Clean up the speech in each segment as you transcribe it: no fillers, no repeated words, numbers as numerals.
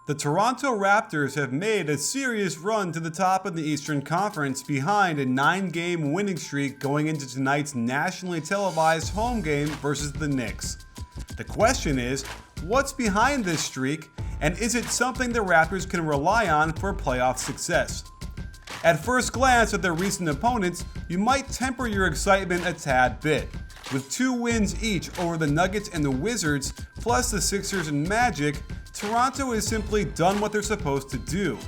The Toronto Raptors have made a serious run to the top of the Eastern Conference behind a 9-game winning streak going into tonight's nationally televised home game versus the Knicks. The question is, what's behind this streak, and is it something the Raptors can rely on for playoff success? At first glance at their recent opponents, you might temper your excitement a tad bit. With 2 wins each over the Nuggets and the Wizards, plus the Sixers and Magic, Toronto has simply done what they're supposed to do.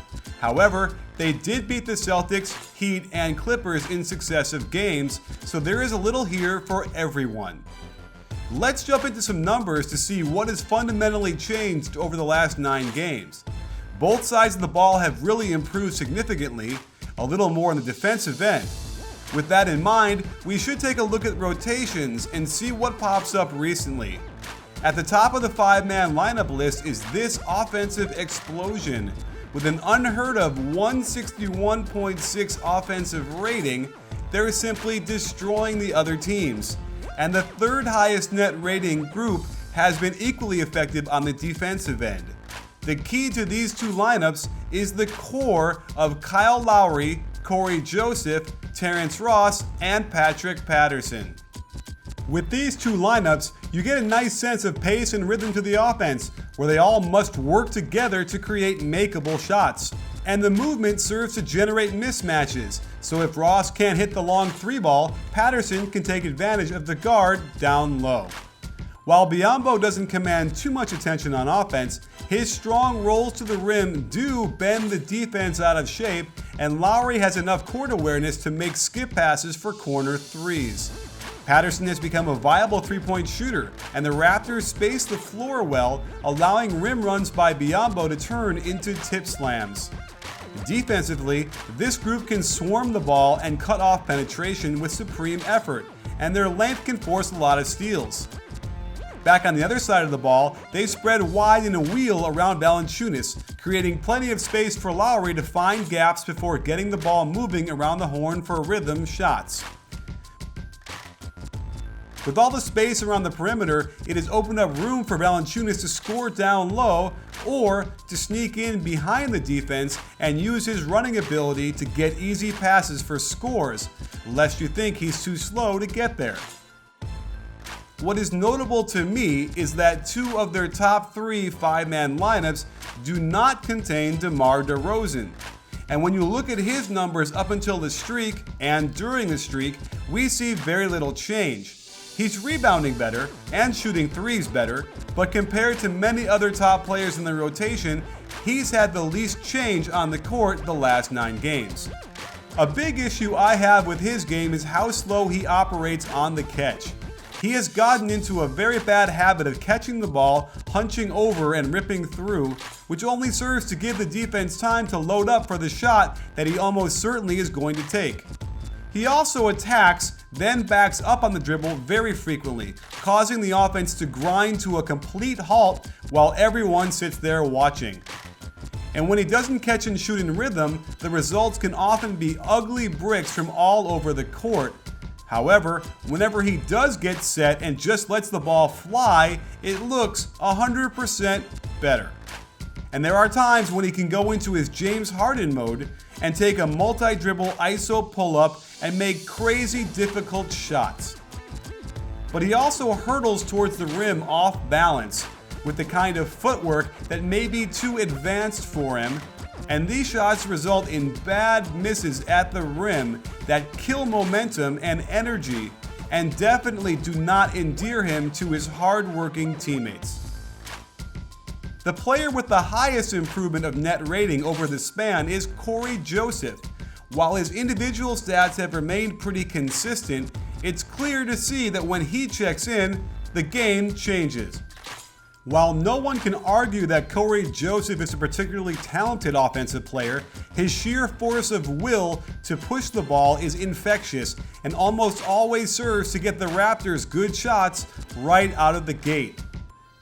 However, they did beat the Celtics, Heat, and Clippers in successive games, so there is a little here for everyone. Let's jump into some numbers to see what has fundamentally changed over the last 9 games. Both sides of the ball have really improved significantly, a little more on the defensive end. With that in mind, we should take a look at rotations and see what pops up recently. At the top of the 5-man lineup list is this offensive explosion. With an unheard of 161.6 offensive rating, they're simply destroying the other teams. And the third highest net rating group has been equally effective on the defensive end. The key to these two lineups is the core of Kyle Lowry, Cory Joseph, Terrence Ross, and Patrick Patterson. With these two lineups, you get a nice sense of pace and rhythm to the offense, where they all must work together to create makeable shots. And the movement serves to generate mismatches, so if Ross can't hit the long 3-ball, Patterson can take advantage of the guard down low. While Biyombo doesn't command too much attention on offense, his strong rolls to the rim do bend the defense out of shape, and Lowry has enough court awareness to make skip passes for corner threes. Patterson has become a viable 3-point shooter, and the Raptors space the floor well, allowing rim runs by Biyombo to turn into tip slams. Defensively, this group can swarm the ball and cut off penetration with supreme effort, and their length can force a lot of steals. Back on the other side of the ball, they spread wide in a wheel around Valanciunas, creating plenty of space for Lowry to find gaps before getting the ball moving around the horn for rhythm shots. With all the space around the perimeter, it has opened up room for Valanciunas to score down low or to sneak in behind the defense and use his running ability to get easy passes for scores, lest you think he's too slow to get there. What is notable to me is that 2 of their top 3 5-man lineups do not contain DeMar DeRozan. And when you look at his numbers up until the streak and during the streak, we see very little change. He's rebounding better and shooting threes better, but compared to many other top players in the rotation, he's had the least change on the court the last 9 games. A big issue I have with his game is how slow he operates on the catch. He has gotten into a very bad habit of catching the ball, hunching over, and ripping through, which only serves to give the defense time to load up for the shot that he almost certainly is going to take. He also attacks, then backs up on the dribble very frequently, causing the offense to grind to a complete halt while everyone sits there watching. And when he doesn't catch and shoot in rhythm, the results can often be ugly bricks from all over the court. However, whenever he does get set and just lets the ball fly, it looks 100% better. And there are times when he can go into his James Harden mode and take a multi-dribble ISO pull-up and make crazy difficult shots. But he also hurdles towards the rim off balance with the kind of footwork that may be too advanced for him, and these shots result in bad misses at the rim that kill momentum and energy and definitely do not endear him to his hard-working teammates. The player with the highest improvement of net rating over the span is Cory Joseph. While his individual stats have remained pretty consistent, it's clear to see that when he checks in, the game changes. While no one can argue that Cory Joseph is a particularly talented offensive player, his sheer force of will to push the ball is infectious and almost always serves to get the Raptors good shots right out of the gate.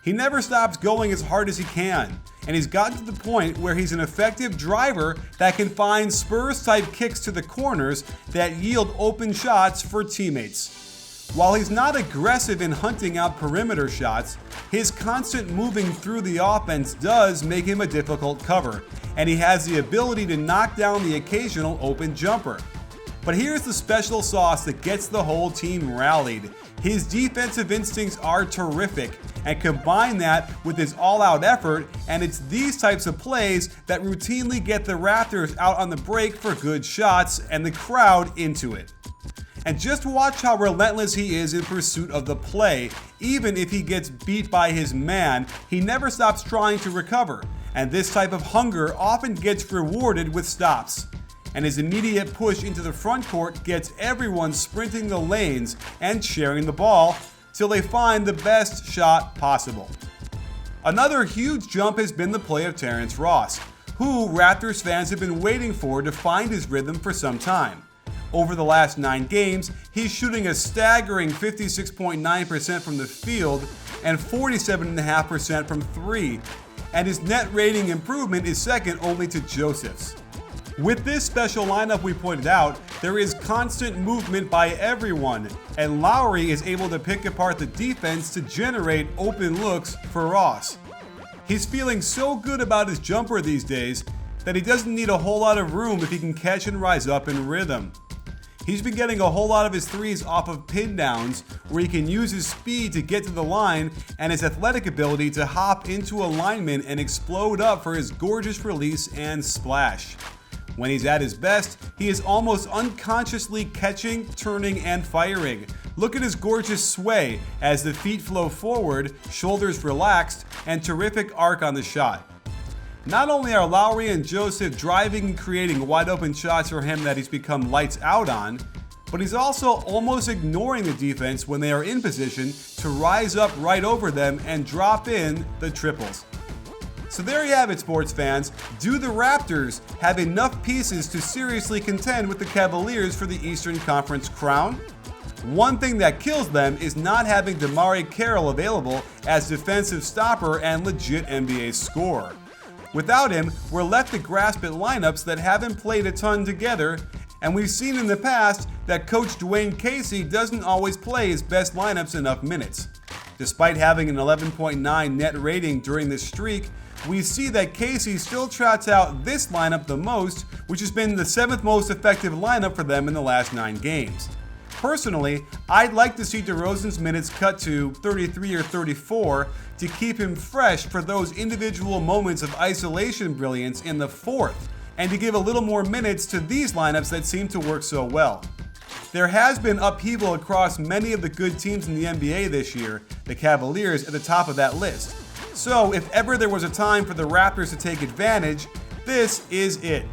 He never stops going as hard as he can, and he's gotten to the point where he's an effective driver that can find Spurs-type kicks to the corners that yield open shots for teammates. While he's not aggressive in hunting out perimeter shots, his constant moving through the offense does make him a difficult cover, and he has the ability to knock down the occasional open jumper. But here's the special sauce that gets the whole team rallied. His defensive instincts are terrific, and combine that with his all-out effort, and it's these types of plays that routinely get the Raptors out on the break for good shots and the crowd into it. And just watch how relentless he is in pursuit of the play. Even if he gets beat by his man, he never stops trying to recover, and this type of hunger often gets rewarded with stops. And his immediate push into the front court gets everyone sprinting the lanes and sharing the ball till they find the best shot possible. Another huge jump has been the play of Terrence Ross, who Raptors fans have been waiting for to find his rhythm for some time. Over the last 9 games, he's shooting a staggering 56.9% from the field and 47.5% from 3, and his net rating improvement is second only to Joseph's. With this special lineup we pointed out, there is constant movement by everyone, and Lowry is able to pick apart the defense to generate open looks for Ross. He's feeling so good about his jumper these days that he doesn't need a whole lot of room if he can catch and rise up in rhythm. He's been getting a whole lot of his threes off of pin downs, where he can use his speed to get to the line and his athletic ability to hop into alignment and explode up for his gorgeous release and splash. When he's at his best, he is almost unconsciously catching, turning, and firing. Look at his gorgeous sway as the feet flow forward, shoulders relaxed, and terrific arc on the shot. Not only are Lowry and Joseph driving and creating wide open shots for him that he's become lights out on, but he's also almost ignoring the defense when they are in position to rise up right over them and drop in the triples. So there you have it, sports fans. Do the Raptors have enough pieces to seriously contend with the Cavaliers for the Eastern Conference crown? One thing that kills them is not having DeMar Carroll available as defensive stopper and legit NBA scorer. Without him, we're left to grasp at lineups that haven't played a ton together, and we've seen in the past that coach Dwane Casey doesn't always play his best lineups enough minutes. Despite having an 11.9 net rating during this streak, we see that Casey still trots out this lineup the most, which has been the 7th most effective lineup for them in the last 9 games. Personally, I'd like to see DeRozan's minutes cut to 33 or 34 to keep him fresh for those individual moments of isolation brilliance in the 4th, and to give a little more minutes to these lineups that seem to work so well. There has been upheaval across many of the good teams in the NBA this year, the Cavaliers at the top of that list. So if ever there was a time for the Raptors to take advantage, this is it.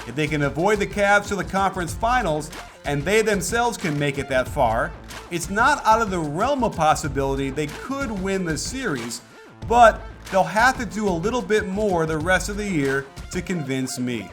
If they can avoid the Cavs to the conference finals, and they themselves can make it that far, it's not out of the realm of possibility they could win the series, but they'll have to do a little bit more the rest of the year to convince me.